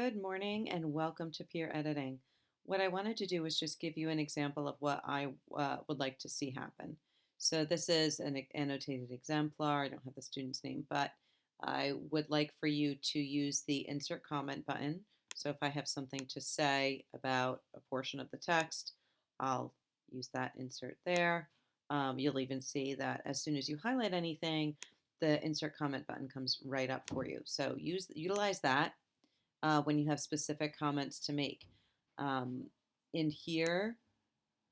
Good morning and welcome to peer editing. What I wanted to do was just give you an example of what I would like to see happen. So this is an annotated exemplar. I don't have the student's name, but I would like for you to use the insert comment button. So if I have something to say about a portion of the text, I'll use that insert there. You'll even see that as soon as you highlight anything, the insert comment button comes right up for you. So utilize that when you have specific comments to make. Um, in here,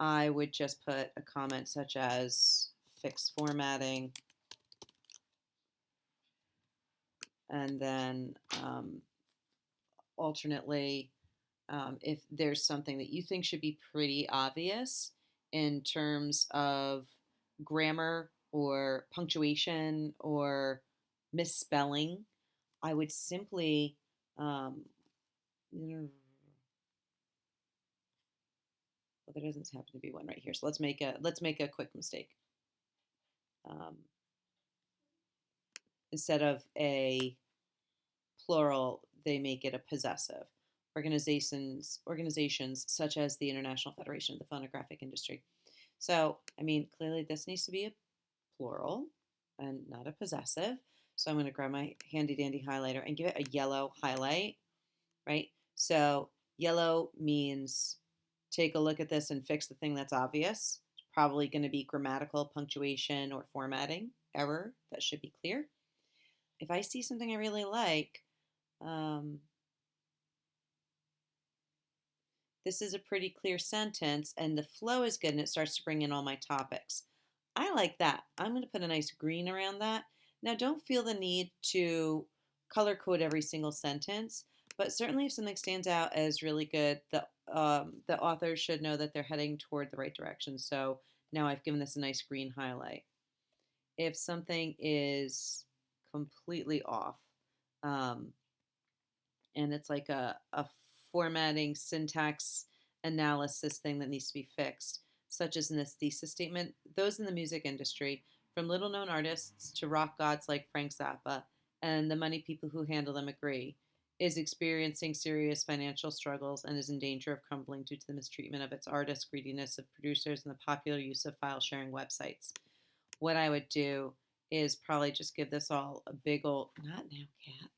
I would just put a comment such as fix formatting, and then alternately, if there's something that you think should be pretty obvious in terms of grammar or punctuation or misspelling, I would simply um, well, there doesn't happen to be one right here. So let's make a quick mistake. Um, Instead of a plural, they make it a possessive. Organizations such as the International Federation of the Phonographic Industry. So, I mean, clearly this needs to be a plural and not a possessive. So I'm going to grab my handy dandy highlighter and give it a yellow highlight, right? So yellow means take a look at this and fix the thing that's obvious. It's probably going to be grammatical, punctuation, or formatting error. That should be clear. If I see something I really like, um, this is a pretty clear sentence and the flow is good and it starts to bring in all my topics. I like that. I'm going to put a nice green around that. Now, don't feel the need to color code every single sentence, but certainly if something stands out as really good, the author should know that they're heading toward the right direction. So now I've given this a nice green highlight. If something is completely off, um, and it's like a formatting syntax analysis thing that needs to be fixed, such as in this thesis statement. Those in the music industry, from little known artists to rock gods like Frank Zappa, and the money people who handle them agree, is experiencing serious financial struggles and is in danger of crumbling due to the mistreatment of its artists, greediness of producers, and the popular use of file sharing websites. What I would do is probably just give this all a big old, not now, cat,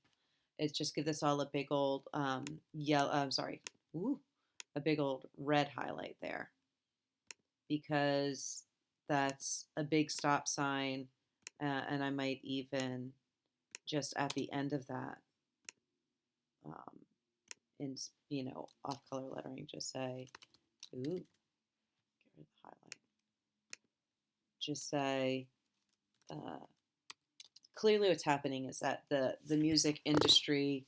is just give this all a big old yellow. I'm sorry, ooh, a big old red highlight there because that's a big stop sign, and I might even just at the end of that, um, in off color lettering, just say, ooh, get rid of the highlight. Just say. Clearly, what's happening is that the music industry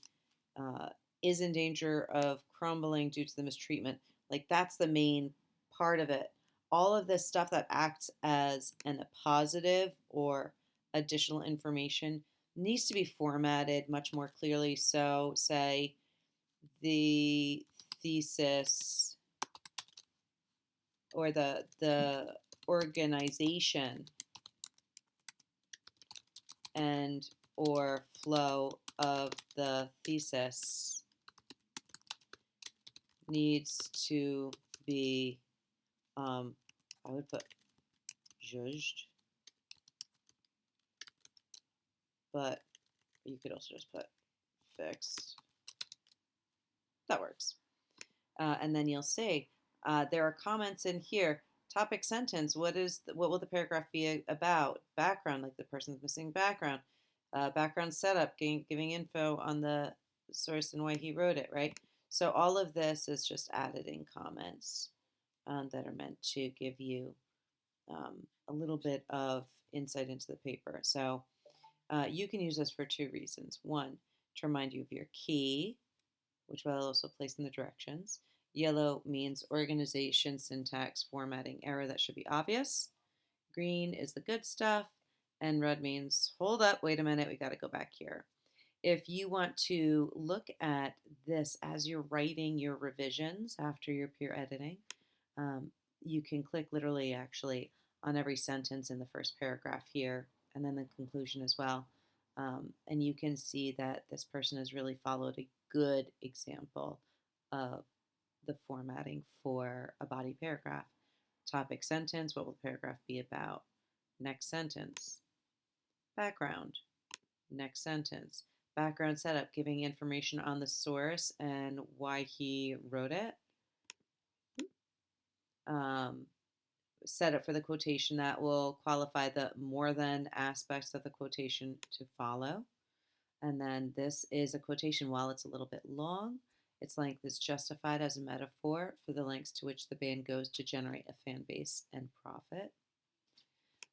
uh, is in danger of crumbling due to the mistreatment. Like that's the main part of it. All of this stuff that acts as a positive or additional information needs to be formatted much more clearly. So, say the thesis or the organization and or flow of the thesis needs to be, I would put judged, but you could also just put fixed. That works. And then you'll see there are comments in here. Topic sentence. What will the paragraph be about? Background, like the person's missing background. Background setup, giving info on the source and why he wrote it. Right. So all of this is just added in comments that are meant to give you a little bit of insight into the paper. So you can use this for two reasons. One, to remind you of your key, which I'll also place in the directions. Yellow means organization, syntax, formatting, error that should be obvious. Green is the good stuff. And red means, hold up, wait a minute, we got to go back here. If you want to look at this as you're writing your revisions after your peer editing, um, you can click literally actually on every sentence in the first paragraph here and then the conclusion as well. And you can see that this person has really followed a good example of the formatting for a body paragraph. Topic sentence, what will the paragraph be about? Next sentence. Background. Next sentence. Background setup, giving information on the source and why he wrote it. Um, Setup for the quotation that will qualify the more than aspects of the quotation to follow. And then this is a quotation. While it's a little bit long, its length is justified as a metaphor for the lengths to which the band goes to generate a fan base and profit.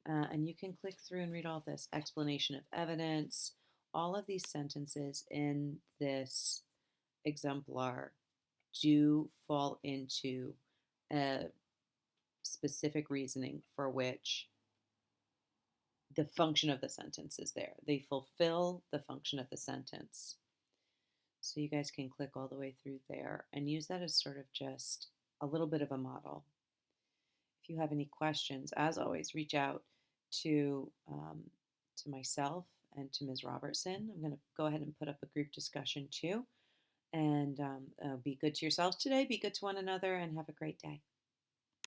And you can click through and read all this explanation of evidence. All of these sentences in this exemplar do fall into a specific reasoning for which the function of the sentence is there. They fulfill the function of the sentence. So you guys can click all the way through there and use that as sort of just a little bit of a model. If you have any questions, as always, reach out to myself and to Ms. Robertson. I'm going to go ahead and put up a group discussion too. And be good to yourselves today, be good to one another, and have a great day.